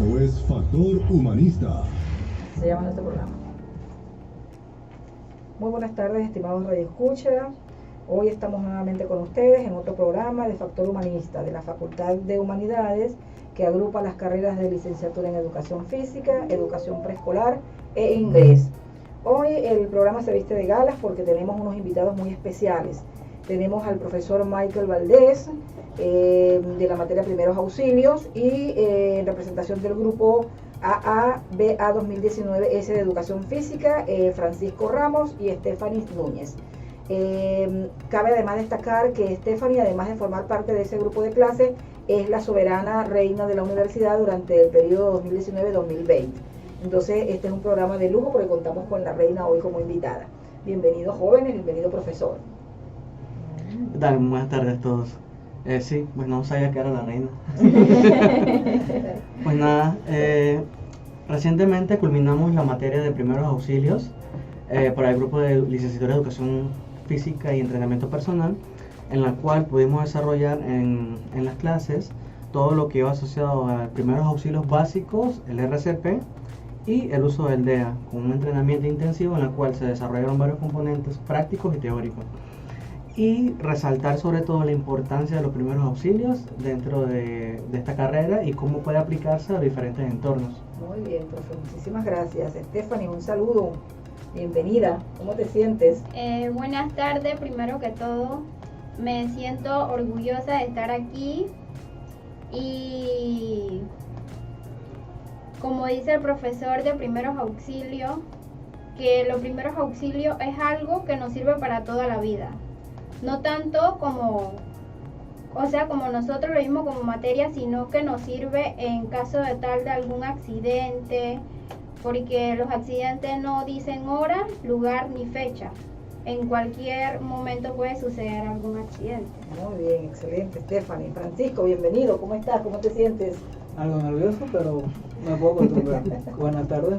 Esto es Factor Humanista. Se llama nuestro programa. Muy buenas tardes, estimados radioescuchas. Hoy estamos nuevamente con ustedes en otro programa de Factor Humanista de la Facultad de Humanidades, que agrupa las carreras de licenciatura en Educación Física, Educación Preescolar e Inglés. Hoy el programa se viste de galas porque tenemos unos invitados muy especiales. Tenemos al profesor Michael Valdés, de la materia Primeros Auxilios, y en representación del grupo AABA 2019S de Educación Física, Francisco Ramos y Stephanie Núñez. Cabe además destacar que Stephanie, además de formar parte de ese grupo de clase, es la soberana reina de la universidad durante el periodo 2019-2020. Entonces este es un programa de lujo porque contamos con la reina hoy como invitada. Bienvenidos jóvenes, bienvenido profesor. ¿Qué tal? Buenas tardes a todos. Sí, pues no sabía que era la reina. Pues nada, recientemente culminamos la materia de primeros auxilios para el grupo de licenciatura de Educación Física y Entrenamiento Personal, en la cual pudimos desarrollar en las clases todo lo que iba asociado a primeros auxilios básicos, el RCP y el uso del DEA, con un entrenamiento intensivo en el cual se desarrollaron varios componentes prácticos y teóricos. Y resaltar sobre todo la importancia de los primeros auxilios dentro de esta carrera y cómo puede aplicarse a diferentes entornos. Muy bien, profe, muchísimas gracias. Stephanie, un saludo, bienvenida, ¿cómo te sientes? Buenas tardes, primero que todo, me siento orgullosa de estar aquí y como dice el profesor de primeros auxilios, que los primeros auxilios es algo que nos sirve para toda la vida. No tanto como nosotros lo mismo como materia, sino que nos sirve en caso de tal de algún accidente, porque los accidentes no dicen hora, lugar ni fecha. En cualquier momento puede suceder algún accidente. Muy bien, excelente, Stephanie. Francisco, bienvenido, ¿cómo estás? ¿Cómo te sientes? Algo nervioso, pero me puedo acostumbrar. Buenas tardes.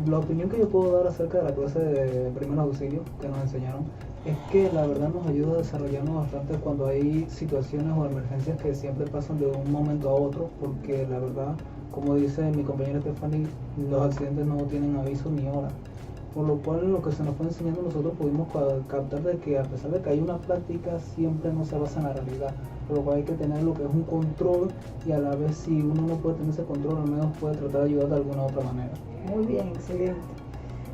La opinión que yo puedo dar acerca de la clase de primeros auxilios que nos enseñaron es que la verdad nos ayuda a desarrollarnos bastante cuando hay situaciones o emergencias que siempre pasan de un momento a otro, porque la verdad, como dice mi compañera Stephanie, los accidentes no tienen aviso ni hora. Por lo cual lo que se nos fue enseñando nosotros pudimos captar de que a pesar de que hay una práctica, siempre no se basa en la realidad. Por lo cual hay que tener lo que es un control y a la vez si uno no puede tener ese control, al menos puede tratar de ayudar de alguna otra manera. Muy bien, excelente.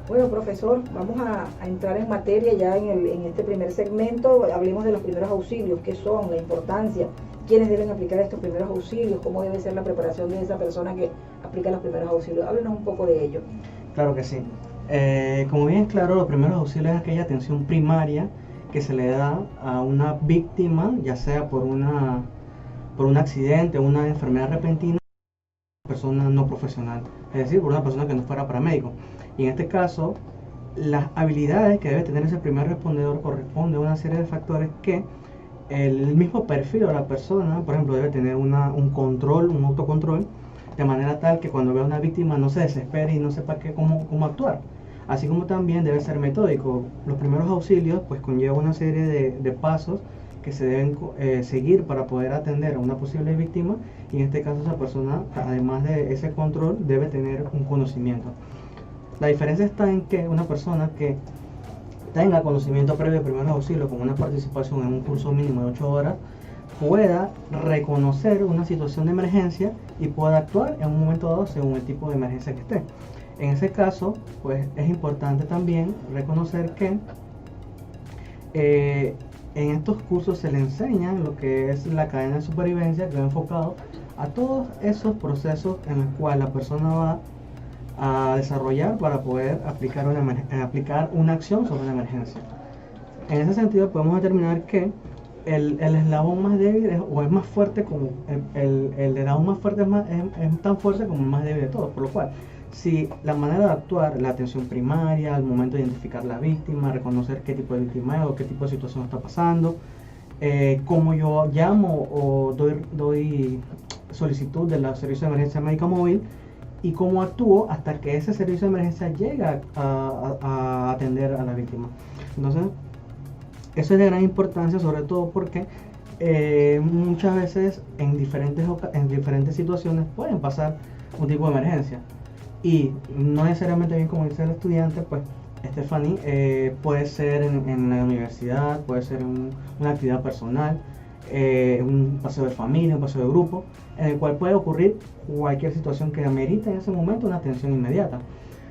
Bueno, profesor, vamos a entrar en materia ya en este primer segmento. Hablemos de los primeros auxilios, qué son, la importancia, quiénes deben aplicar estos primeros auxilios, cómo debe ser la preparación de esa persona que aplica los primeros auxilios. Háblenos un poco de ello. Claro que sí. Como bien claro, los primeros auxilios es aquella atención primaria que se le da a una víctima, ya sea por un accidente o una enfermedad repentina, persona no profesional, es decir, por una persona que no fuera paramédico. Y en este caso, las habilidades que debe tener ese primer respondedor corresponden a una serie de factores que el mismo perfil de la persona, por ejemplo, debe tener un control, un autocontrol, de manera tal que cuando vea a una víctima no se desespere y no sepa cómo actuar. Así como también debe ser metódico. Los primeros auxilios pues conllevan una serie de pasos que se deben seguir para poder atender a una posible víctima, y en este caso esa persona, además de ese control, debe tener un conocimiento. La diferencia está en que una persona que tenga conocimiento previo de primeros auxilios, con una participación en un curso mínimo de 8 horas, pueda reconocer una situación de emergencia y pueda actuar en un momento dado según el tipo de emergencia que esté. En ese caso, pues es importante también reconocer que en estos cursos se le enseña lo que es la cadena de supervivencia, que va enfocado a todos esos procesos en los cuales la persona va a desarrollar para poder aplicar una acción sobre una emergencia. En ese sentido podemos determinar que el eslabón más débil es más fuerte, como el eslabón más fuerte es tan fuerte como el más débil de todos, por lo cual si la manera de actuar, la atención primaria, al momento de identificar la víctima, reconocer qué tipo de víctima es o qué tipo de situación está pasando, cómo yo llamo o doy solicitud del servicio de emergencia médica móvil, y cómo actúo hasta que ese servicio de emergencia llega a atender a la víctima. Entonces, eso es de gran importancia, sobre todo porque muchas veces en diferentes situaciones pueden pasar un tipo de emergencia. Y no necesariamente bien como dice el estudiante, pues Stephanie, puede ser en la universidad, puede ser una actividad personal, un paseo de familia, un paseo de grupo, en el cual puede ocurrir cualquier situación que amerite en ese momento una atención inmediata.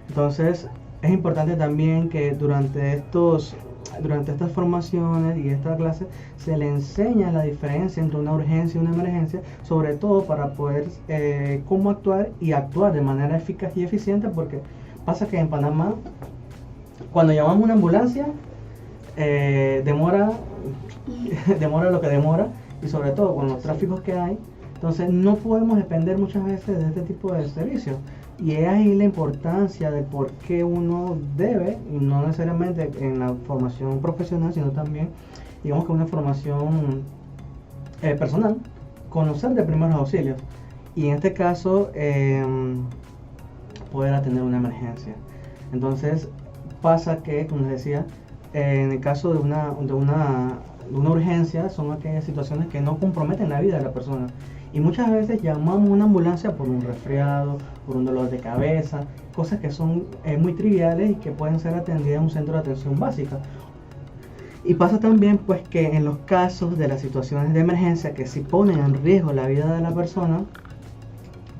Entonces es importante también que durante estas formaciones y esta clase se le enseña la diferencia entre una urgencia y una emergencia, sobre todo para poder cómo actuar y actuar de manera eficaz y eficiente, porque pasa que en Panamá cuando llamamos una ambulancia demora lo que demora, y sobre todo con los tráficos que hay. Entonces no podemos depender muchas veces de este tipo de servicios, y es ahí la importancia de por qué uno debe, y no necesariamente en la formación profesional, sino también digamos que una formación personal, conocer de primeros auxilios, y en este caso poder atender una emergencia. Entonces pasa que, como les decía, en el caso de una urgencia, son aquellas situaciones que no comprometen la vida de la persona, y muchas veces llamamos a una ambulancia por un resfriado, por un dolor de cabeza, cosas que son muy triviales y que pueden ser atendidas en un centro de atención básica. Y pasa también pues que en los casos de las situaciones de emergencia que si ponen en riesgo la vida de la persona,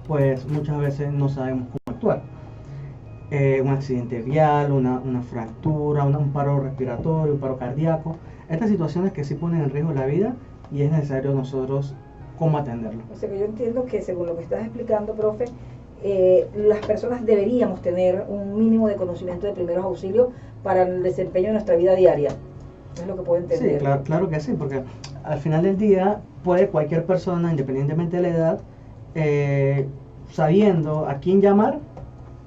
pues muchas veces no sabemos cómo actuar. Un accidente vial, una fractura, un paro respiratorio, un paro cardíaco, estas situaciones que sí ponen en riesgo la vida, y es necesario nosotros cómo atenderlo. O sea que yo entiendo que según lo que estás explicando, profe, las personas deberíamos tener un mínimo de conocimiento de primeros auxilios para el desempeño de nuestra vida diaria. Es lo que puedo entender. Sí, claro que sí, porque al final del día puede cualquier persona, independientemente de la edad, sabiendo a quién llamar,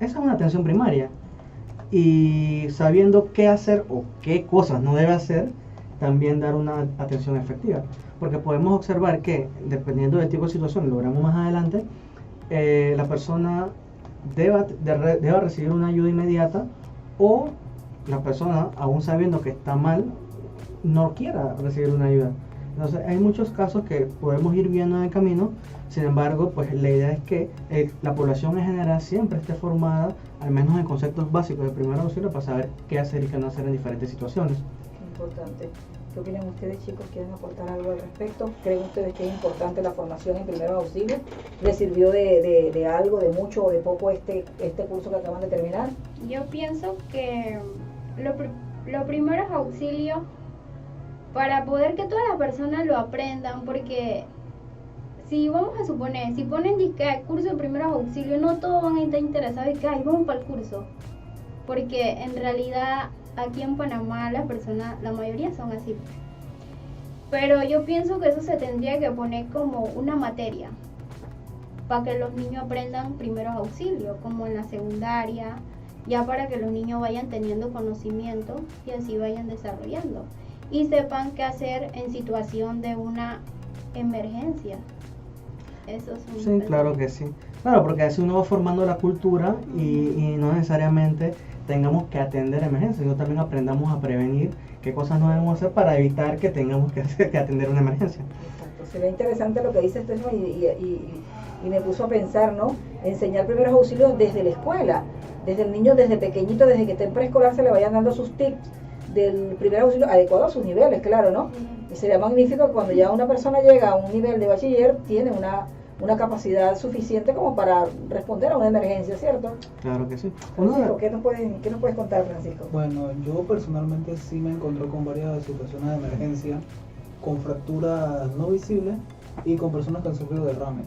esa es una atención primaria, y sabiendo qué hacer o qué cosas no debe hacer, también dar una atención efectiva, porque podemos observar que dependiendo del tipo de situación, lo veremos más adelante, la persona deba recibir una ayuda inmediata, o la persona, aún sabiendo que está mal, no quiera recibir una ayuda. Entonces hay muchos casos que podemos ir viendo en el camino. Sin embargo, pues la idea es que la población en general siempre esté formada, al menos en conceptos básicos de primer auxilio, para saber qué hacer y qué no hacer en diferentes situaciones. Importante. ¿Qué opinan ustedes, chicos? ¿Quieren aportar algo al respecto? ¿Creen ustedes que es importante la formación en primeros auxilios? ¿Les sirvió de algo, de mucho o de poco este curso que acaban de terminar? Yo pienso que los primeros auxilios, para poder que todas las personas lo aprendan, porque si vamos a suponer, si ponen disque curso de primeros auxilios, no todos van a estar interesados y que vamos para el curso, porque en realidad aquí en Panamá las personas, la mayoría son así. Pero yo pienso que eso se tendría que poner como una materia para que los niños aprendan primeros auxilios, como en la secundaria, ya para que los niños vayan teniendo conocimiento y así vayan desarrollando y sepan qué hacer en situación de una emergencia. Eso es Sí, claro que sí. Claro, porque así uno va formando la cultura y no necesariamente tengamos que atender emergencias, sino también aprendamos a prevenir qué cosas no debemos hacer para evitar que tengamos que atender una emergencia. Exacto. Se ve interesante lo que dice Estefan y me puso a pensar, ¿no? Enseñar primeros auxilios desde la escuela, desde el niño, desde pequeñito, desde que esté en preescolar, se le vayan dando sus tips del primer auxilio adecuado a sus niveles, claro, ¿no? Y sería magnífico que cuando ya una persona llega a un nivel de bachiller, tiene una capacidad suficiente como para responder a una emergencia, ¿cierto? Claro que sí. Francisco, ¿qué nos puedes contar, Francisco? Bueno, yo personalmente sí me encontré con varias situaciones de emergencia, con fracturas no visibles y con personas que han sufrido derrame.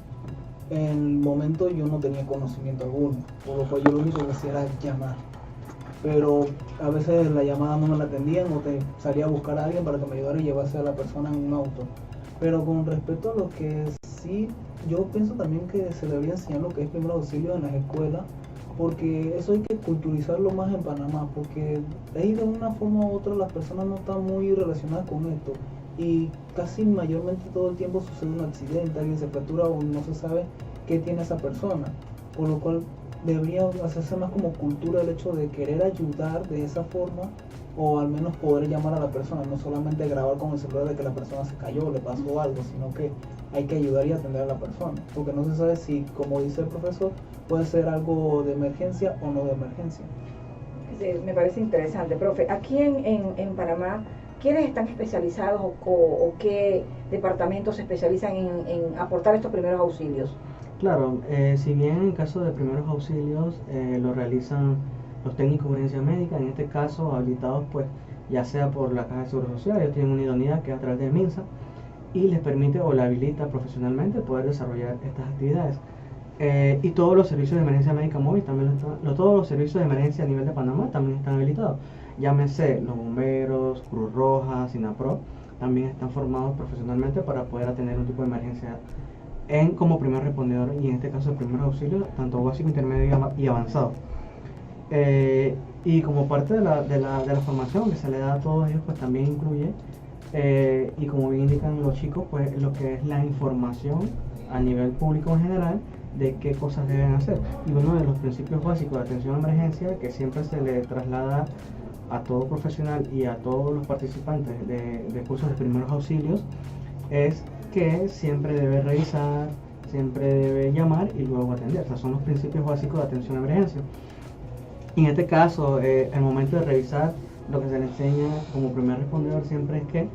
En el momento yo no tenía conocimiento alguno, por lo cual yo lo único que hacía era llamar. Pero a veces la llamada no me la atendían o te salía a buscar a alguien para que me ayudara y llevase a la persona en un auto. Pero con respecto a lo que sí, yo pienso también que se debería enseñar lo que es primer auxilio en las escuelas, porque eso hay que culturizarlo más en Panamá, porque ahí de una forma u otra las personas no están muy relacionadas con esto y casi mayormente todo el tiempo sucede un accidente, alguien se fractura o no se sabe qué tiene esa persona, por lo cual debería hacerse más como cultura el hecho de querer ayudar de esa forma, o al menos poder llamar a la persona, no solamente grabar con el celular de que la persona se cayó, le pasó algo, sino que hay que ayudar y atender a la persona, porque no se sabe si, como dice el profesor, puede ser algo de emergencia o no de emergencia. Sí, me parece interesante, profe. Aquí en Panamá, ¿quiénes están especializados o qué departamentos se especializan en aportar estos primeros auxilios? Claro, si bien en caso de primeros auxilios lo realizan los técnicos de urgencia médica, en este caso habilitados pues ya sea por la Caja de Seguro Social, ellos tienen una idoneidad que es a través de MINSA y les permite o la habilita profesionalmente poder desarrollar estas actividades. Y todos los servicios de emergencia médica móvil también todos los servicios de emergencia a nivel de Panamá también están habilitados. Llámese los bomberos, Cruz Roja, SINAPRO, también están formados profesionalmente para poder atender un tipo de emergencia como primer respondedor, y en este caso el primer auxilio, tanto básico, intermedio y avanzado. Y como parte de la formación que se le da a todos ellos, pues también incluye, y como bien indican los chicos, pues lo que es la información a nivel público en general de qué cosas deben hacer. Y uno de los principios básicos de atención a emergencia que siempre se le traslada a todo profesional y a todos los participantes de cursos de primeros auxilios es que siempre debe revisar, siempre debe llamar y luego atender. O sea, son los principios básicos de atención a emergencia. Y en este caso, el momento de revisar, lo que se le enseña como primer respondedor siempre es que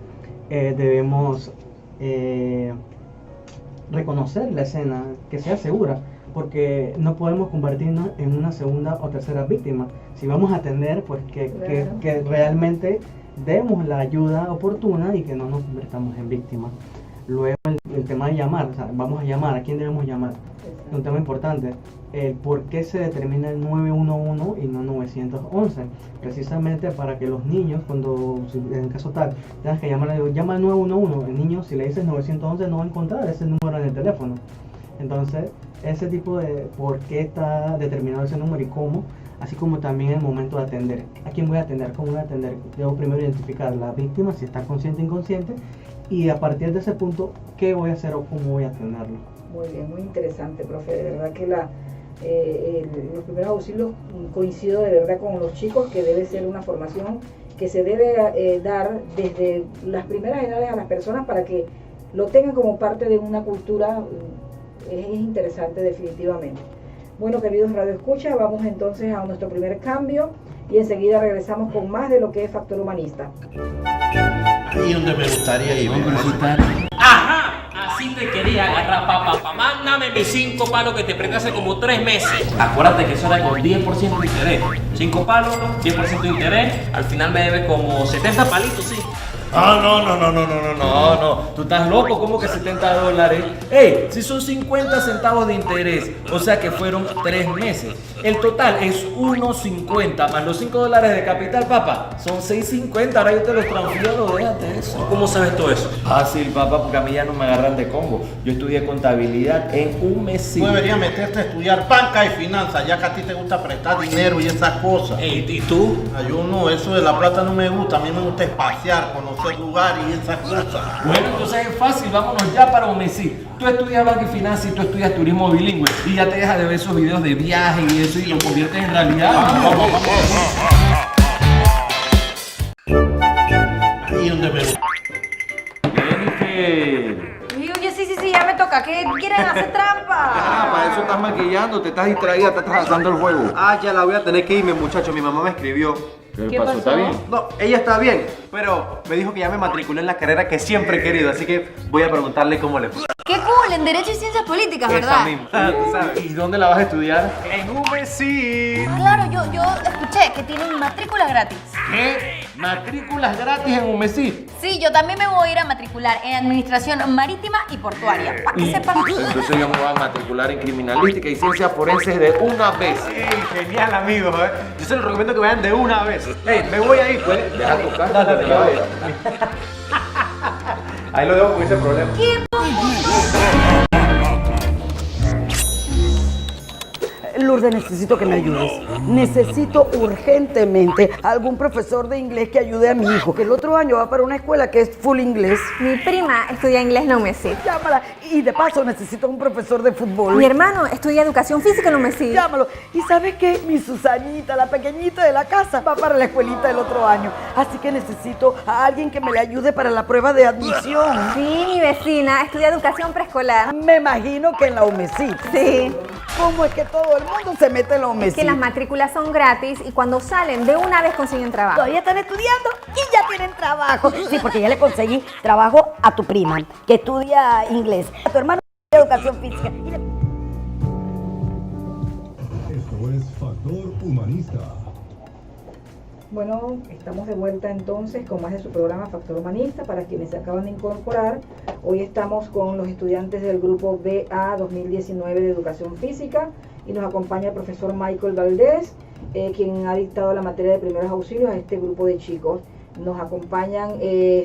debemos reconocer la escena, que sea segura, porque no podemos convertirnos en una segunda o tercera víctima. Si vamos a atender, pues que realmente demos la ayuda oportuna y que no nos convirtamos en víctimas. Luego el tema de llamar, o sea, vamos a llamar, ¿a quién debemos llamar? Es un tema importante. El por qué se determina el 911 y no 911, precisamente para que los niños, cuando en caso tal tengas que llama al 911, el niño, si le dices 911, no va a encontrar ese número en el teléfono. Entonces, ese tipo de por qué está determinado ese número y cómo, así como también el momento de atender. ¿A quién voy a atender? ¿Cómo voy a atender? Debo primero identificar la víctima, si está consciente o inconsciente, y a partir de ese punto, ¿qué voy a hacer o cómo voy a atenderlo? Muy bien, muy interesante, profe. De verdad que los primeros auxilios, coincido de verdad con los chicos que debe ser una formación que se debe dar desde las primeras edades a las personas para que lo tengan como parte de una cultura. Es interesante definitivamente. Bueno, queridos radioescuchas, vamos entonces a nuestro primer cambio y enseguida regresamos con más de lo que es Factor Humanista. Ahí donde me gustaría ir. ¡Ajá! Así te quería agarrar, papá. Mándame mis 5 palos que te presté hace como 3 meses. Acuérdate que eso era con 10% de interés. 5 palos, 10% de interés. Al final me debe como 70 palitos, sí. Ah, no. Tú estás loco, ¿cómo que $70? Ey, si son 50 centavos de interés, o sea que fueron 3 meses. El total es 1.50 más los $5 de capital, papá. Son 6.50, ahora yo te los transfiero, déjate eso. ¿Cómo sabes todo eso? Fácil, papá, porque a mí ya no me agarran de combo. Yo estudié contabilidad en un mes. Tú deberías meterte a estudiar banca y finanzas, ya que a ti te gusta prestar dinero y esas cosas. Ey, ¿y tú? Yo no, eso de la plata no me gusta, a mí me gusta pasear, conocer lugares y esas cosas. Bueno, entonces es fácil, vámonos ya para Omesí. Tú estudias banca y finanzas y tú estudias turismo bilingüe y ya te dejas de ver esos videos de viaje y eso y lo conviertes en realidad. Vamos. Ahí donde me gusta. Oye, sí, ya me toca. ¿Qué quieren hacer trampa? Para eso estás maquillando, te estás distraída, estás trazando el juego. Ya la voy a tener que irme, muchacho. Mi mamá me escribió. ¿Qué pasó? ¿Está bien? No, ella está bien, pero me dijo que ya me matriculé en la carrera que siempre he querido, así que voy a preguntarle cómo le fue. ¡Qué cool! En Derecho y Ciencias Políticas, ¿verdad? Esa misma. Tú sabes. ¿Y dónde la vas a estudiar? En UMESI. Claro, yo escuché que tienen matrícula gratis. ¿Qué? ¿Matrículas gratis en UMESI? Sí, yo también me voy a ir a matricular en Administración Marítima y Portuaria. Para que sepan. Entonces yo me voy a matricular en Criminalística y Ciencias Forenses de una vez. Genial, amigos, ¿eh? Yo se los recomiendo que vayan de una vez. Me voy a ir, pues. Deja tu casa. Dale. Ahí lo dejo con ese problema. Lourdes, necesito que me ayudes. Necesito urgentemente algún profesor de inglés que ayude a mi hijo, que el otro año va para una escuela que es full inglés. Mi prima estudia inglés en la UMESID. Llámala. Y de paso necesito un profesor de fútbol. Mi hermano estudia educación física en la UMESID. Llámalo. ¿Y sabes qué? Mi Susanita, la pequeñita de la casa, va para la escuelita del otro año. Así que necesito a alguien que me le ayude para la prueba de admisión. Sí, mi vecina estudia educación preescolar. Me imagino que en la UMESID. Sí. ¿Cómo es que todo el mundo se mete en la UMESID? Es que las matrículas son gratis y cuando salen de una vez consiguen trabajo. Todavía están estudiando y ya tienen trabajo. Sí, porque ya le conseguí trabajo a tu prima, que estudia inglés. A tu hermano educación física. Esto es Factor Humanista. Bueno, estamos de vuelta entonces con más de su programa Factor Humanista. Para quienes se acaban de incorporar, hoy estamos con los estudiantes del grupo BA 2019 de Educación Física y nos acompaña el profesor Michael Valdés, quien ha dictado la materia de primeros auxilios a este grupo de chicos. Nos acompañan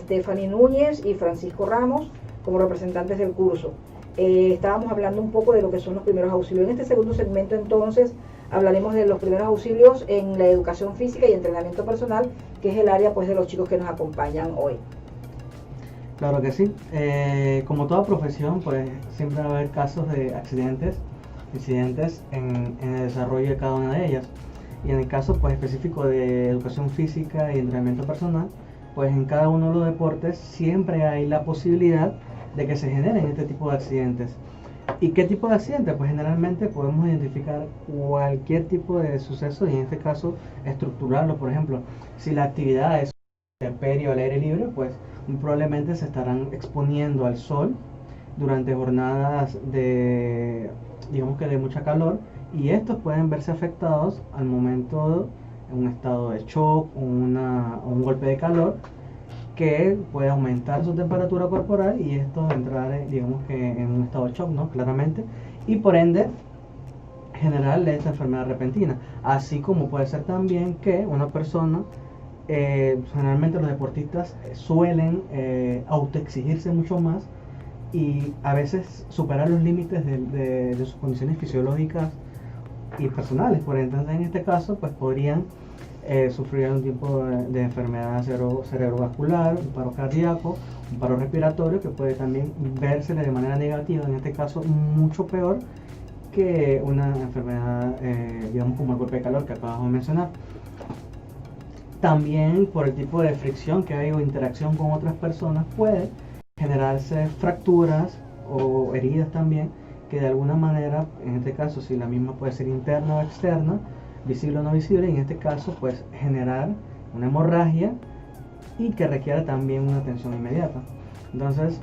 Stephanie Núñez y Francisco Ramos como representantes del curso. Estábamos hablando un poco de lo que son los primeros auxilios. En este segundo segmento entonces hablaremos de los primeros auxilios en la educación física y entrenamiento personal, que es el área pues de los chicos que nos acompañan hoy. Claro que sí. Como toda profesión, pues siempre va a haber casos de incidentes en el desarrollo de cada una de ellas. Y en el caso pues específico de educación física y entrenamiento personal, pues en cada uno de los deportes siempre hay la posibilidad de que se generen este tipo de accidentes. ¿Y qué tipo de accidentes? Pues generalmente podemos identificar cualquier tipo de suceso y en este caso estructurarlo. Por ejemplo, si la actividad es intemperie o al aire libre, pues probablemente se estarán exponiendo al sol durante jornadas de, digamos que de mucha calor, y estos pueden verse afectados al momento en un estado de shock o un golpe de calor que puede aumentar su temperatura corporal y esto entrar, digamos que en un estado de shock, ¿no? Claramente, y por ende generarle esta enfermedad repentina. Así como puede ser también que una persona, generalmente los deportistas suelen autoexigirse mucho más y a veces superar los límites de sus condiciones fisiológicas y personales. Por entonces en este caso pues podrían sufrir algún tipo de enfermedad cerebrovascular, un paro cardíaco, un paro respiratorio que puede también vérsele de manera negativa, en este caso mucho peor que una enfermedad, digamos como el golpe de calor que acabamos de mencionar. También por el tipo de fricción que hay o interacción con otras personas puede generarse fracturas o heridas también que de alguna manera, en este caso si la misma puede ser interna o externa, visible o no visible, y en este caso pues generar una hemorragia y que requiera también una atención inmediata. Entonces,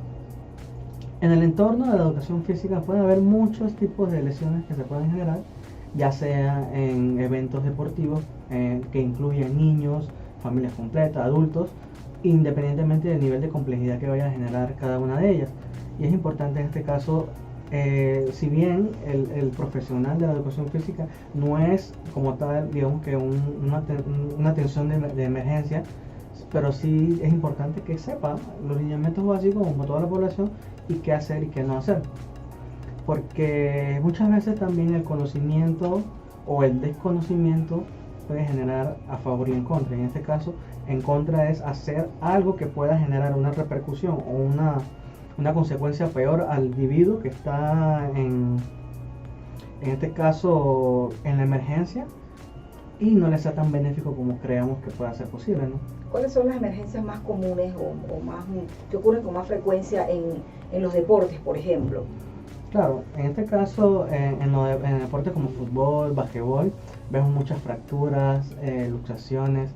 en el entorno de la educación física puede haber muchos tipos de lesiones que se pueden generar, ya sea en eventos deportivos que incluyen niños, familias completas, adultos, independientemente del nivel de complejidad que vaya a generar cada una de ellas. Y es importante en este caso, si bien el profesional de la educación física no es como tal, digamos que una atención de emergencia, pero sí es importante que sepa los lineamientos básicos como toda la población y qué hacer y qué no hacer, porque muchas veces también el conocimiento o el desconocimiento puede generar a favor y en contra, y en este caso en contra es hacer algo que pueda generar una repercusión o una consecuencia peor al individuo que está en este caso en la emergencia y no le sea tan benéfico como creamos que pueda ser posible, ¿no? ¿Cuáles son las emergencias más comunes o más que ocurren con más frecuencia en los deportes, por ejemplo? Claro, en este caso en deportes como fútbol, basquetbol, vemos muchas fracturas, luxaciones,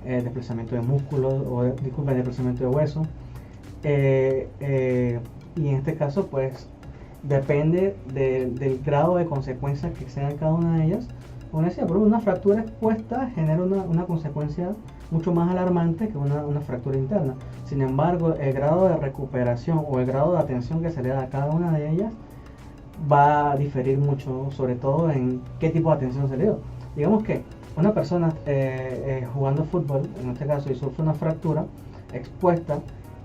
desplazamiento de músculos desplazamiento de hueso. Y en este caso pues depende del grado de consecuencias que sea en cada una de ellas. Como decía, por una fractura expuesta genera una consecuencia mucho más alarmante que una fractura interna. Sin embargo, el grado de recuperación o el grado de atención que se le da a cada una de ellas va a diferir mucho, sobre todo en qué tipo de atención se le dio. Digamos que una persona jugando fútbol, en este caso, y sufre una fractura expuesta,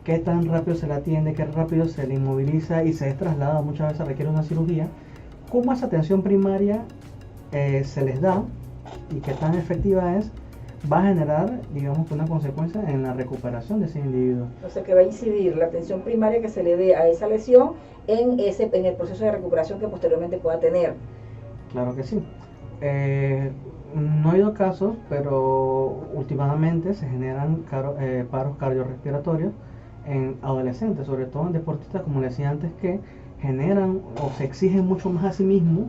qué tan rápido se la atiende, qué rápido se le inmoviliza y se traslada, muchas veces requiere una cirugía, cómo esa atención primaria se les da y qué tan efectiva es, va a generar, digamos, una consecuencia en la recuperación de ese individuo. O sea que va a incidir la atención primaria que se le dé a esa lesión en el proceso de recuperación que posteriormente pueda tener. Claro que sí. No he oído casos, pero últimamente se generan paros cardiorrespiratorios en adolescentes, sobre todo en deportistas, como les decía antes, que generan o se exigen mucho más a sí mismos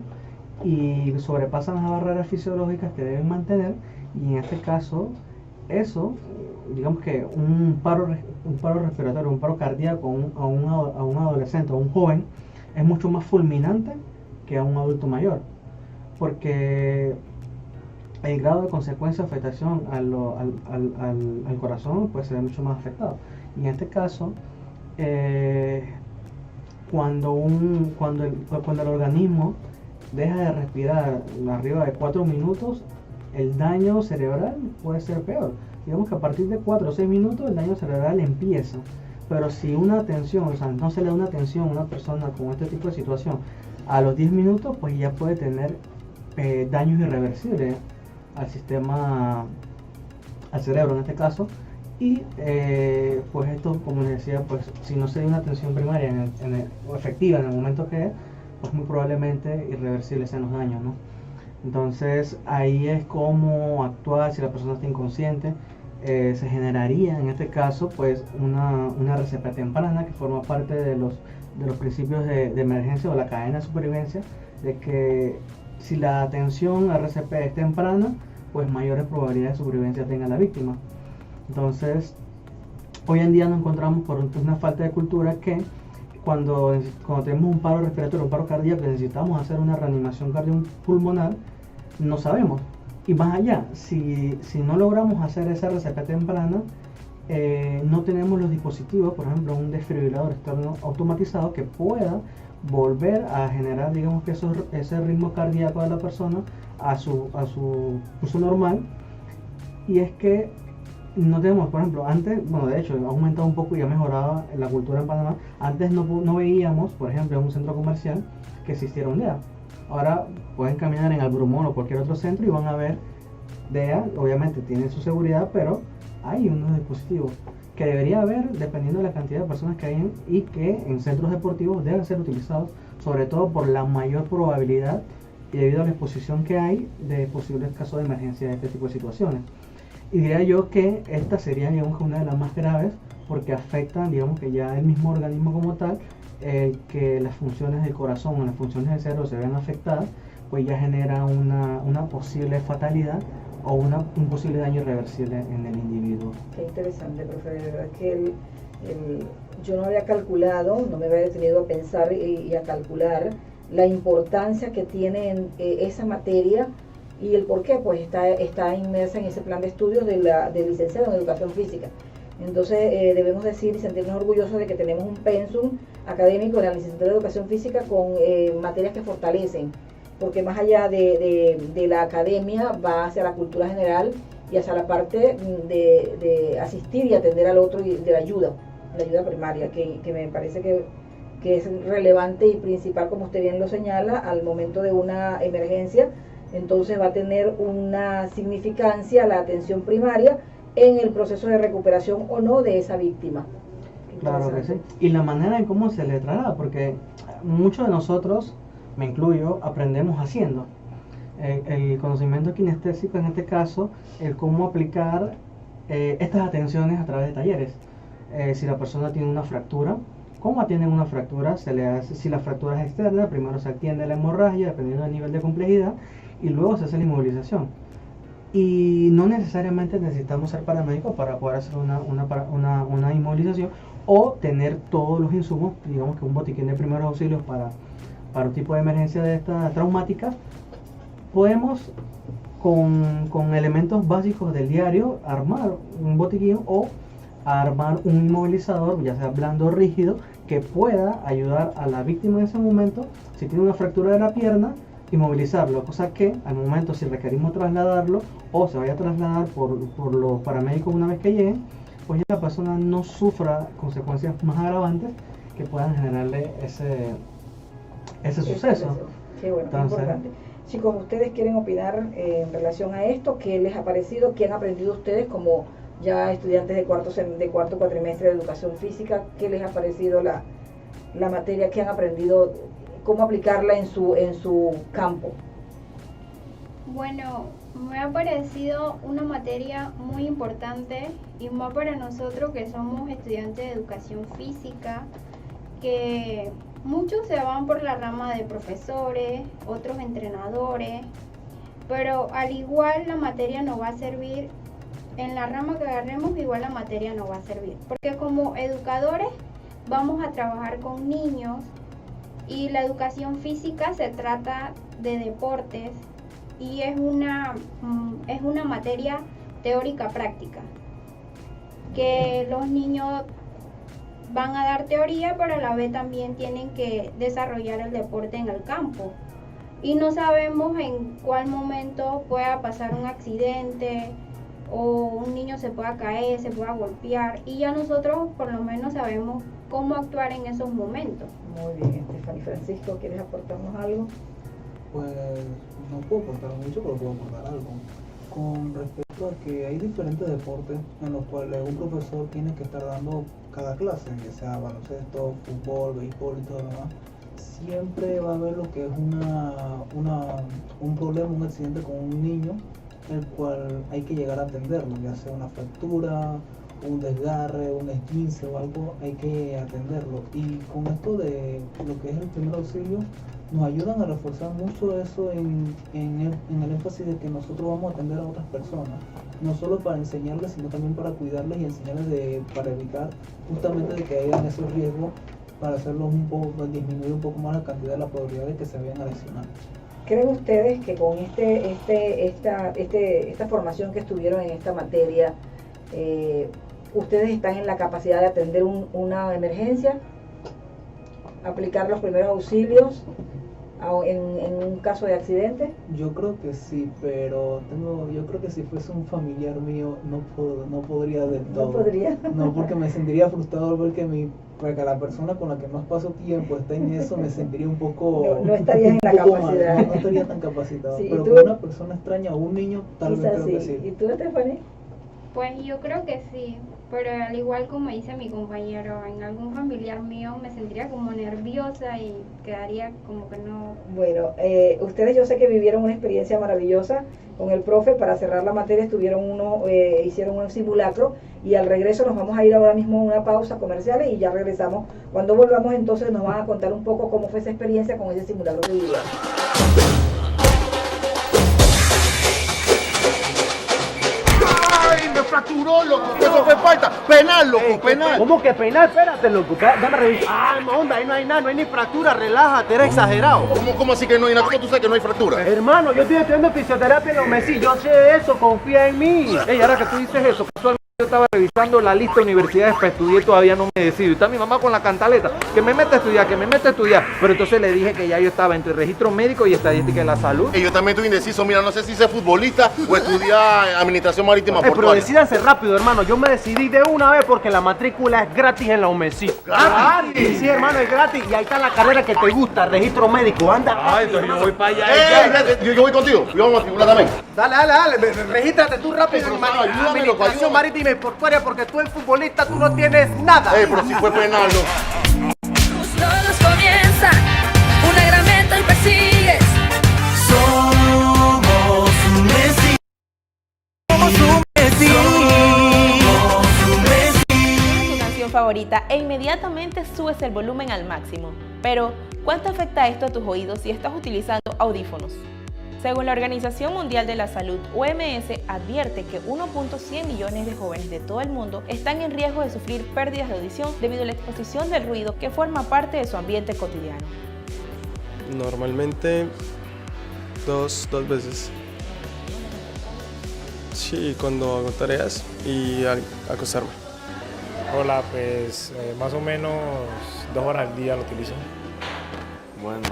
y sobrepasan las barreras fisiológicas que deben mantener, y en este caso eso, digamos que un paro respiratorio, un paro cardíaco a un adolescente o a un joven es mucho más fulminante que a un adulto mayor, porque el grado de consecuencia de afectación al corazón pues se ve mucho más afectado. Y en este caso, cuando el organismo deja de respirar arriba de 4 minutos, el daño cerebral puede ser peor. Digamos que a partir de 4 o 6 minutos el daño cerebral empieza. Pero si una atención, o sea, no se le da una atención a una persona con este tipo de situación a los 10 minutos, pues ya puede tener daños irreversibles al sistema, al cerebro en este caso. Y pues esto, como les decía, pues si no se da una atención primaria o efectiva en el momento que es, pues muy probablemente irreversibles sean los daños, ¿no? Entonces ahí es cómo actuar si la persona está inconsciente. Se generaría en este caso pues una RCP temprana, que forma parte de los principios de emergencia o la cadena de supervivencia, de que si la atención a RCP es temprana, pues mayores probabilidades de supervivencia tenga la víctima. Entonces hoy en día nos encontramos por una falta de cultura que cuando tenemos un paro respiratorio, un paro cardíaco, necesitamos hacer una reanimación cardiopulmonar, no sabemos. Y más allá, si no logramos hacer esa RCP temprana, no tenemos los dispositivos, por ejemplo un desfibrilador externo automatizado que pueda volver a generar, digamos que ese ritmo cardíaco de la persona a su pulso normal. Y es que no tenemos, por ejemplo, antes, bueno, de hecho ha aumentado un poco y ha mejorado la cultura en Panamá. Antes no veíamos, por ejemplo, en un centro comercial que existiera un DEA. Ahora pueden caminar en Albrumón o cualquier otro centro y van a ver DEA. Obviamente tienen su seguridad, pero hay unos dispositivos que debería haber dependiendo de la cantidad de personas que hay y que en centros deportivos deben ser utilizados, sobre todo por la mayor probabilidad y debido a la exposición que hay de posibles casos de emergencia de este tipo de situaciones. Y diría yo que esta sería, digamos, una de las más graves, porque afectan, digamos, que ya el mismo organismo como tal, que las funciones del corazón o las funciones del cerebro se ven afectadas, pues ya genera una posible fatalidad o un posible daño irreversible en el individuo. Qué interesante, profe, de verdad que yo no había calculado, no me había detenido a pensar y a calcular la importancia que tiene esa materia y el por qué pues está inmersa en ese plan de estudios de licenciado en educación física. Entonces debemos decir y sentirnos orgullosos de que tenemos un pensum académico en la licenciatura de educación física con materias que fortalecen, porque más allá de la academia va hacia la cultura general y hacia la parte de asistir y atender al otro y de la ayuda primaria, que me parece que es relevante y principal, como usted bien lo señala, al momento de una emergencia. Entonces va a tener una significancia la atención primaria en el proceso de recuperación o no de esa víctima. Claro que sí. Y la manera en cómo se le traslada, porque muchos de nosotros, me incluyo, aprendemos haciendo. El conocimiento kinestésico en este caso, el cómo aplicar estas atenciones a través de talleres. Si la persona tiene una fractura, ¿cómo atienden una fractura? Se le hace, si la fractura es externa, primero se atiende la hemorragia, dependiendo del nivel de complejidad, y luego se hace la inmovilización. Y no necesariamente necesitamos ser paramédicos para poder hacer una inmovilización o tener todos los insumos, digamos que un botiquín de primeros auxilios para un tipo de emergencia de esta traumática. Podemos con elementos básicos del diario armar un botiquín o armar un inmovilizador, ya sea blando o rígido, que pueda ayudar a la víctima en ese momento, si tiene una fractura de la pierna, inmovilizarlo, cosa que al momento, si requerimos trasladarlo o se vaya a trasladar por los paramédicos una vez que lleguen, pues ya la persona no sufra consecuencias más agravantes que puedan generarle ese suceso. Qué bueno, entonces, importante. Chicos, ¿ustedes quieren opinar en relación a esto? ¿Qué les ha parecido? ¿Qué han aprendido ustedes como ya estudiantes de cuarto cuatrimestre de educación física? ¿Qué les ha parecido la materia? ¿Qué han aprendido? ¿Cómo aplicarla en su campo? Bueno, me ha parecido una materia muy importante y más para nosotros que somos estudiantes de educación física, que muchos se van por la rama de profesores, otros entrenadores, pero al igual la materia nos va a servir, en la rama que agarremos igual la materia nos va a servir, porque como educadores vamos a trabajar con niños y la educación física se trata de deportes y es una materia teórica práctica, que los niños van a dar teoría, pero a la vez también tienen que desarrollar el deporte en el campo. Y no sabemos en cuál momento pueda pasar un accidente o un niño se pueda caer, se pueda golpear. Y ya nosotros por lo menos sabemos cómo actuar en esos momentos. Muy bien, Stephanie. Francisco, ¿quieres aportarnos algo? Pues no puedo aportar mucho, pero puedo aportar algo. Con respecto a que hay diferentes deportes en los cuales un profesor tiene que estar dando cada clase, ya sea baloncesto, fútbol, béisbol y todo lo demás, siempre va a haber lo que es un problema, un accidente con un niño, el cual hay que llegar a atenderlo, ya sea una fractura, un desgarre, un esguince o algo, hay que atenderlo. Y con esto de lo que es el primer auxilio, nos ayudan a reforzar mucho eso en el énfasis de que nosotros vamos a atender a otras personas, no solo para enseñarles, sino también para cuidarles y enseñarles para evitar justamente de que hayan esos riesgos, para hacerlos disminuir un poco más la cantidad de la probabilidad de que se vayan a lesionar. ¿Creen ustedes que con esta formación que estuvieron en esta materia, ustedes están en la capacidad de atender una emergencia, aplicar los primeros auxilios en un caso de accidente? Yo creo que sí, pero yo creo que si fuese un familiar mío no podría del todo. ¿No podría? No, porque me sentiría frustrado porque la persona con la que más paso tiempo está en eso, me sentiría un poco... No estarías en la capacidad. No estaría tan capacitado, Sí, pero con una persona extraña o un niño, tal vez creo que sí. ¿Y tú, Stephanie? Pues yo creo que sí, pero al igual como dice mi compañero, en algún familiar mío me sentiría como nerviosa y quedaría como que no... Bueno, ustedes yo sé que vivieron una experiencia maravillosa con el profe. Para cerrar la materia hicieron un simulacro y al regreso nos vamos a ir ahora mismo a una pausa comercial y ya regresamos. Cuando volvamos entonces nos van a contar un poco cómo fue esa experiencia con ese simulacro que vivieron. Fracturó, loco, eso fue falta, penal, loco, penal. ¿Cómo que penal? Espérate, loco, dame revisar. Ah, no, onda, ahí no hay nada, no hay ni fractura, relájate, eres exagerado. ¿Cómo así que no hay nada? ¿Cómo tú sabes que no hay fractura? Hermano, yo estoy estudiando fisioterapia en los Messi, yo sé eso, confía en mí. Ey, ahora que tú dices eso, casualmente yo estaba revisando la lista de universidades para estudiar y todavía no me decido. Y está mi mamá con la cantaleta, que me mete a estudiar, Pero entonces le dije que ya yo estaba entre registro médico y estadística de la salud. Y yo también estoy indeciso, mira, no sé si ser futbolista o estudiar administración marítima Pero portuaria. decídanse rápido, hermano, yo me decidí de una vez porque la matrícula es gratis en la UMESI. ¿Gratis? Sí, hermano, es gratis y ahí está la carrera que te gusta, registro médico, anda. Ay, entonces yo voy para allá. Yo voy contigo, yo vamos a matricular también. Dale, regístrate tú rápido, Pero, hermano. ayúdame, loco, Administración ayúdame. marítima y portuaria porque tú eres futbolista, tú no tienes nada. Pero si fue penal, ¿no? Todos comienza, una gran meta y persigues. Somos un Messi. Somos un Messi. Somos un Messi. Tu canción favorita e inmediatamente subes el volumen al máximo. Pero, ¿cuánto afecta esto a tus oídos si estás utilizando audífonos? Según la Organización Mundial de la Salud, OMS advierte que 1.100 millones de jóvenes de todo el mundo están en riesgo de sufrir pérdidas de audición debido a la exposición del ruido que forma parte de su ambiente cotidiano. Normalmente dos veces. Sí, cuando hago tareas y al acostarme. Hola, pues más o menos 2 horas al día lo utilizo. Bueno,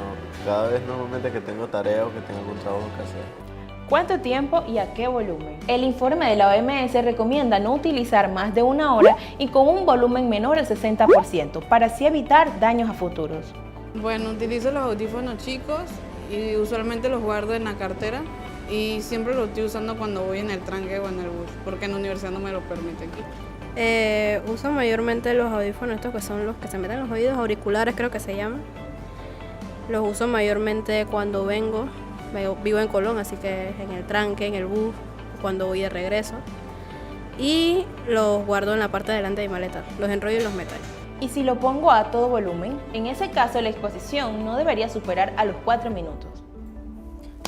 cada vez normalmente que tengo tarea o que tengo algún trabajo que hacer. ¿Cuánto tiempo y a qué volumen? El informe de la OMS recomienda no utilizar más de 1 hora y con un volumen menor al 60% para así evitar daños a futuros. Bueno, utilizo los audífonos chicos y usualmente los guardo en la cartera y siempre los estoy usando cuando voy en el tranque o en el bus, porque en la universidad no me lo permiten. Uso mayormente los audífonos, estos que son los que se meten en los oídos, auriculares creo que se llaman. Los uso mayormente cuando vivo en Colón, así que en el tranque, en el bus, cuando voy de regreso. Y los guardo en la parte de delante de mi maleta, los enrollo y los meto ahí. Y si lo pongo a todo volumen, en ese caso la exposición no debería superar a los 4 minutos.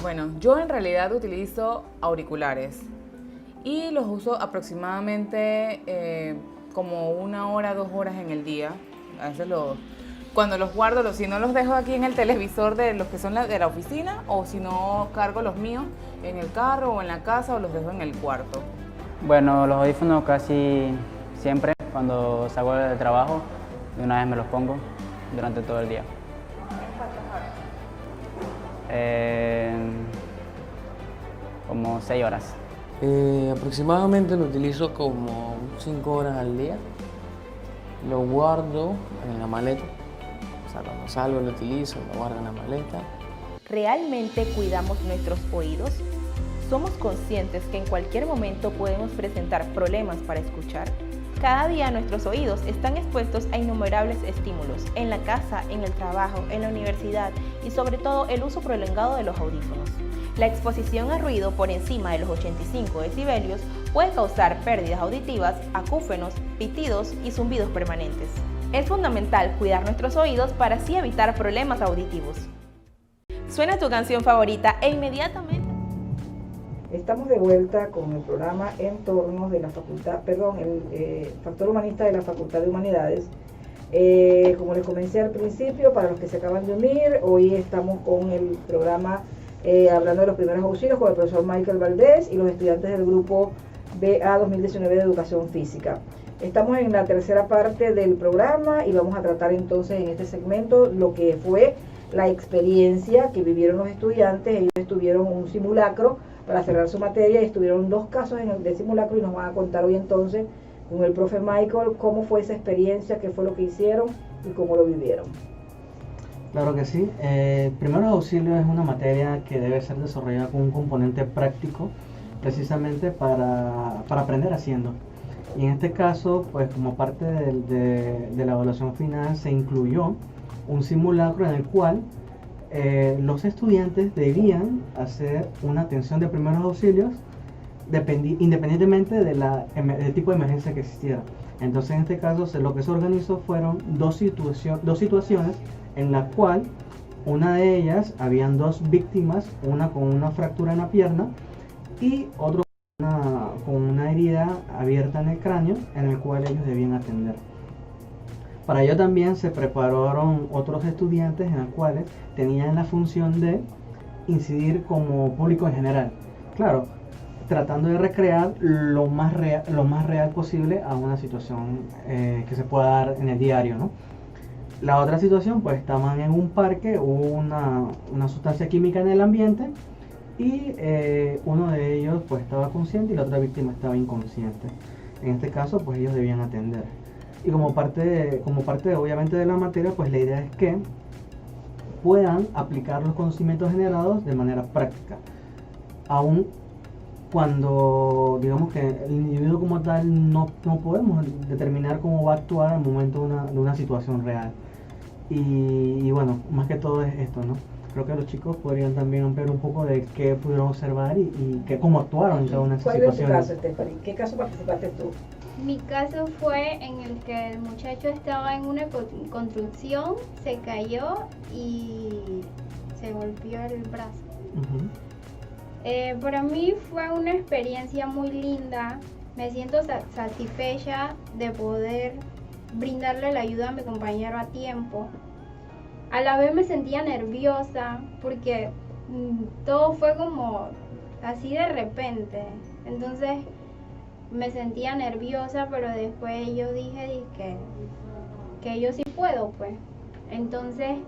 Bueno, yo en realidad utilizo auriculares y los uso aproximadamente como 1 hora, 2 horas en el día. A veces cuando los guardo, si no los dejo aquí en el televisor de los que son de la oficina, o si no cargo los míos en el carro o en la casa, o los dejo en el cuarto. Bueno, los audífonos casi siempre cuando salgo del trabajo, de una vez me los pongo durante todo el día. Como 6 horas. Aproximadamente lo utilizo como 5 horas al día. Lo guardo en la maleta. O sea, cuando salgo lo utilizo, lo guardo en la maleta. ¿Realmente cuidamos nuestros oídos? ¿Somos conscientes que en cualquier momento podemos presentar problemas para escuchar? Cada día nuestros oídos están expuestos a innumerables estímulos, en la casa, en el trabajo, en la universidad y sobre todo el uso prolongado de los audífonos. La exposición a ruido por encima de los 85 decibelios puede causar pérdidas auditivas, acúfenos, pitidos y zumbidos permanentes. Es fundamental cuidar nuestros oídos para así evitar problemas auditivos. Suena tu canción favorita e inmediatamente... Estamos de vuelta con el programa Entornos de la Facultad, el Factor Humanista de la Facultad de Humanidades. Como les comenté al principio, para los que se acaban de unir, hoy estamos con el programa hablando de los primeros auxilios con el profesor Michael Valdés y los estudiantes del grupo BA 2019 de Educación Física. Estamos en la tercera parte del programa y vamos a tratar entonces en este segmento lo que fue la experiencia que vivieron los estudiantes. Ellos tuvieron un simulacro para cerrar su materia y estuvieron 2 casos de simulacro y nos van a contar hoy entonces con el profe Michael cómo fue esa experiencia, qué fue lo que hicieron y cómo lo vivieron. Claro que sí. Primeros auxilios es una materia que debe ser desarrollada con un componente práctico, precisamente para aprender haciendo. Y en este caso, pues como parte de la evaluación final se incluyó un simulacro en el cual los estudiantes debían hacer una atención de primeros auxilios independientemente del tipo de emergencia que existiera. Entonces en este caso lo que se organizó fueron dos situaciones en la cual una de ellas habían 2 víctimas, una con una fractura en la pierna y otro con una herida abierta en el cráneo en el cual ellos debían atender. Para ello también se prepararon otros estudiantes en los cuales tenían la función de incidir como público en general. Claro, tratando de recrear lo más real posible a una situación que se pueda dar en el diario, ¿no? La otra situación, pues estaban en un parque, hubo una sustancia química en el ambiente y uno de ellos pues estaba consciente y la otra víctima estaba inconsciente. En este caso, pues ellos debían atender. Y como parte obviamente de la materia, pues la idea es que puedan aplicar los conocimientos generados de manera práctica, aun cuando digamos que el individuo como tal no podemos determinar cómo va a actuar al momento de una situación real. Y bueno, más que todo es esto, ¿no? Creo que los chicos podrían también ampliar un poco de qué pudieron observar y cómo actuaron en cada una de esas situaciones. ¿Cuál es tu caso, Stephanie? ¿Qué caso participaste tú? Mi caso fue en el que el muchacho estaba en una construcción, se cayó y se golpeó el brazo. Para mí fue una experiencia muy linda. Me siento satisfecha de poder brindarle la ayuda a mi compañero a tiempo. A la vez me sentía nerviosa porque todo fue como así de repente. Entonces me sentía nerviosa, pero después yo dije que yo sí puedo, pues. Entonces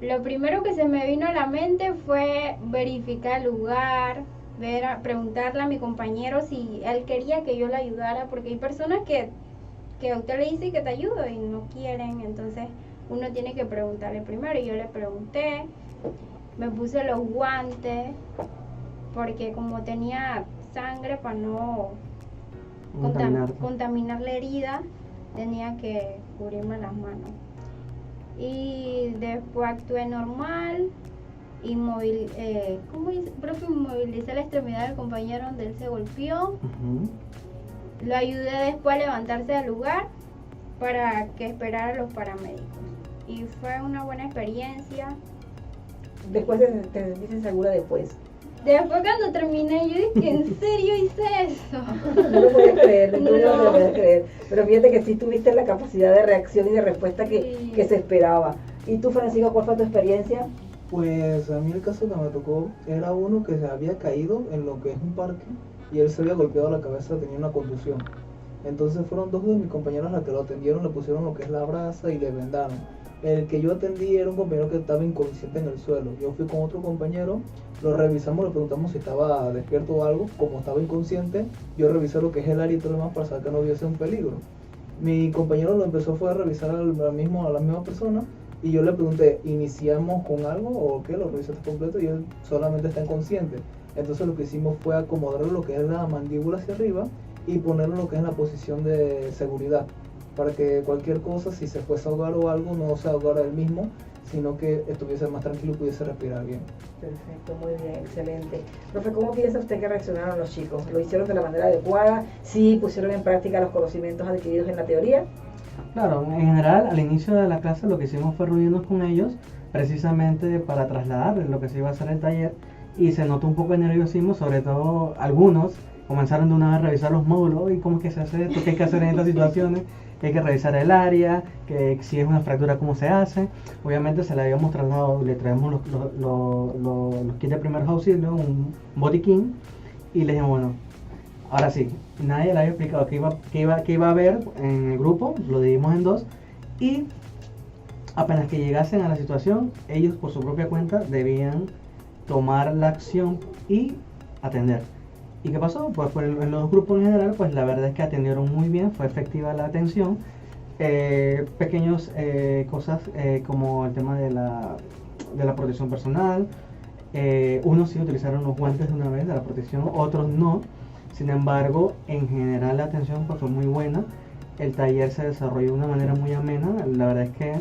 lo primero que se me vino a la mente fue verificar el lugar, preguntarle a mi compañero si él quería que yo le ayudara, porque hay personas que a usted le dice que te ayudo y no quieren. Entonces uno tiene que preguntarle primero y yo le pregunté me puse los guantes, porque como tenía sangre para no contaminar la herida, tenía que cubrirme las manos. Y después actué normal, inmovilicé la extremidad del compañero donde él se golpeó. Lo ayudé después a levantarse del lugar para que esperara a los paramédicos. Y fue una buena experiencia. Después te sentiste segura después. Después cuando terminé yo dije, ¿en serio hice eso? No lo puedes creer, no lo puedes creer. Pero fíjate que sí tuviste la capacidad de reacción y de respuesta que se esperaba. ¿Y tú, Francisco, cuál fue tu experiencia? Pues a mí el caso que me tocó era uno que se había caído en lo que es un parque y él se había golpeado la cabeza, tenía una contusión. Entonces fueron dos de mis compañeros las que lo atendieron, le pusieron lo que es la brasa y le vendaron. El que yo atendí era un compañero que estaba inconsciente en el suelo. Yo fui con otro compañero, lo revisamos, le preguntamos si estaba despierto o algo. Como estaba inconsciente, yo revisé lo que es el área y todo lo demás para saber que no hubiese un peligro. Mi compañero lo empezó fue a revisar a la misma persona y yo le pregunté, ¿iniciamos con algo o qué? Lo revisaste completo y él solamente está inconsciente. Entonces lo que hicimos fue acomodar lo que es la mandíbula hacia arriba y ponerlo lo que es en la posición de seguridad, para que cualquier cosa, si se fuese a ahogar o algo, no se ahogara él mismo, sino que estuviese más tranquilo y pudiese respirar bien. Perfecto, muy bien, excelente. Profe, ¿cómo piensa usted que reaccionaron los chicos? ¿Lo hicieron de la manera adecuada? ¿Sí pusieron en práctica los conocimientos adquiridos en la teoría? Claro, en general, al inicio de la clase lo que hicimos fue reunirnos con ellos, precisamente para trasladar lo que se iba a hacer el taller, y se notó un poco de nerviosismo, sobre todo algunos comenzaron de una vez a revisar los módulos, y cómo es que se hace esto, qué hay que hacer en estas situaciones, que hay que revisar el área, que si es una fractura cómo se hace. Obviamente se le habíamos trasladado, le traemos los kits de primeros auxilios, un botiquín, y le dijimos, bueno, ahora sí, nadie le había explicado qué iba a haber en el grupo, lo dividimos en dos, y apenas que llegasen a la situación, ellos por su propia cuenta debían tomar la acción y atender. ¿Y qué pasó? Pues en los grupos en general, pues la verdad es que atendieron muy bien, fue efectiva la atención. Pequeños cosas como el tema de la protección personal. Unos sí utilizaron los guantes de una vez de la protección, otros no. Sin embargo, en general la atención pues, fue muy buena. El taller se desarrolló de una manera muy amena. La verdad es que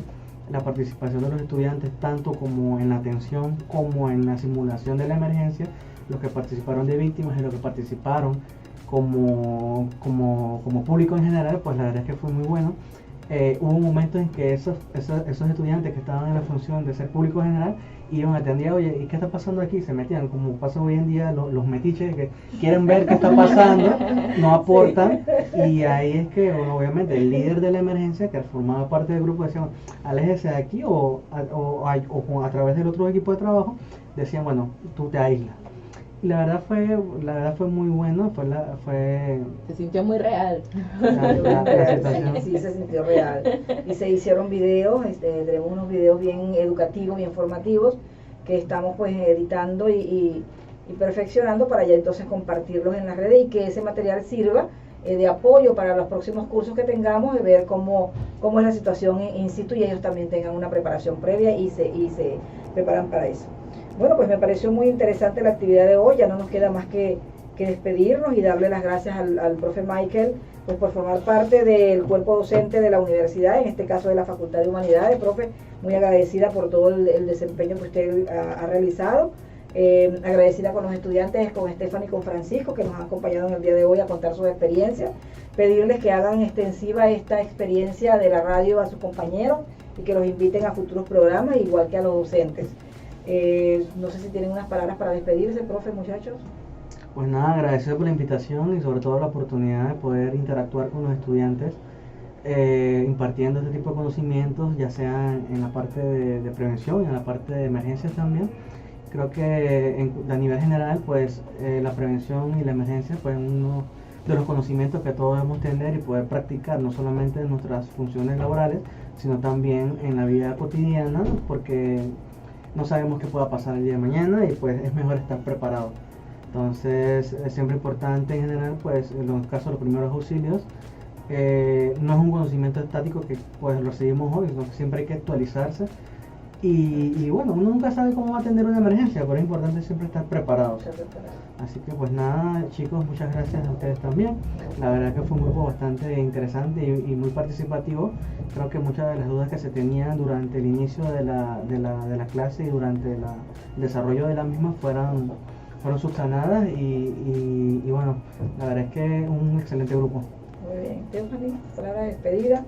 la participación de los estudiantes, tanto como en la atención como en la simulación de la emergencia, los que participaron de víctimas y los que participaron como público en general, pues la verdad es que fue muy bueno. Hubo momentos en que esos estudiantes que estaban en la función de ser público general iban a atender, oye, ¿y qué está pasando aquí? Se metían, como pasa hoy en día, los metiches que quieren ver qué está pasando, no aportan, y ahí es que, bueno, obviamente, el líder de la emergencia, que formaba parte del grupo, decía, aléjese de aquí, o a través del otro equipo de trabajo, decían, bueno, tú te aíslas. Y la verdad fue muy bueno, se sintió muy real. Sí, se sintió real. Y se hicieron videos, tenemos unos videos bien educativos, bien formativos, que estamos pues editando y perfeccionando para ya entonces compartirlos en las redes y que ese material sirva de apoyo para los próximos cursos que tengamos, de ver cómo es la situación in situ y ellos también tengan una preparación previa y se preparan para eso. Bueno, pues me pareció muy interesante la actividad de hoy, ya no nos queda más que despedirnos y darle las gracias al profe Michael pues por formar parte del cuerpo docente de la universidad, en este caso de la Facultad de Humanidades. Profe, muy agradecida por todo el desempeño que usted ha realizado, agradecida con los estudiantes, con Stephanie y con Francisco, que nos han acompañado en el día de hoy a contar sus experiencias, pedirles que hagan extensiva esta experiencia de la radio a sus compañeros y que los inviten a futuros programas, igual que a los docentes. No sé si tienen unas palabras para despedirse, profe, muchachos. Pues nada, agradecido por la invitación y sobre todo la oportunidad de poder interactuar con los estudiantes impartiendo este tipo de conocimientos, ya sea en la parte de prevención y en la parte de emergencias también. Creo que a nivel general, pues la prevención y la emergencia pues uno de los conocimientos que todos debemos tener y poder practicar, no solamente en nuestras funciones laborales, sino también en la vida cotidiana, porque no sabemos qué pueda pasar el día de mañana y pues es mejor estar preparado. Entonces es siempre importante en general, pues en los casos de los primeros auxilios, no es un conocimiento estático que pues lo seguimos hoy, sino que siempre hay que actualizarse Y bueno, uno nunca sabe cómo va a atender una emergencia, pero es importante siempre estar preparados. Así que pues nada, chicos, muchas gracias a ustedes también. La verdad que fue un grupo bastante interesante y muy participativo. Creo que muchas de las dudas que se tenían durante el inicio de la clase y durante el desarrollo de la misma fueron subsanadas y bueno, la verdad es que un excelente grupo. Muy bien. Stephanie, palabra de despedida.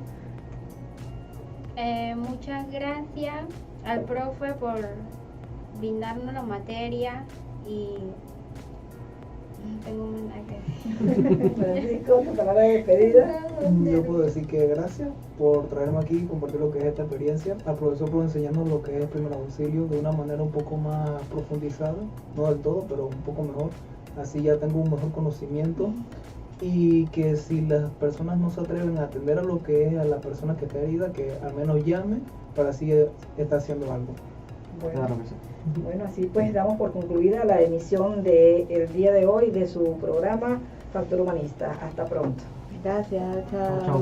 Muchas gracias al profe por brindarnos la materia y no tengo nada que decir. Francisco, tu palabra de despedida. Yo puedo decir que gracias por traerme aquí y compartir lo que es esta experiencia, al profesor por enseñarnos lo que es primer auxilio de una manera un poco más profundizada, no del todo, pero un poco mejor. Así ya tengo un mejor conocimiento y que si las personas no se atreven a atender a lo que es a la persona que está herida, que al menos llame para así estar haciendo algo. Bueno, Claro que sí. bueno, así pues damos por concluida la emisión del día de hoy de su programa Factor Humanista. Hasta pronto. Gracias, chao. Chao.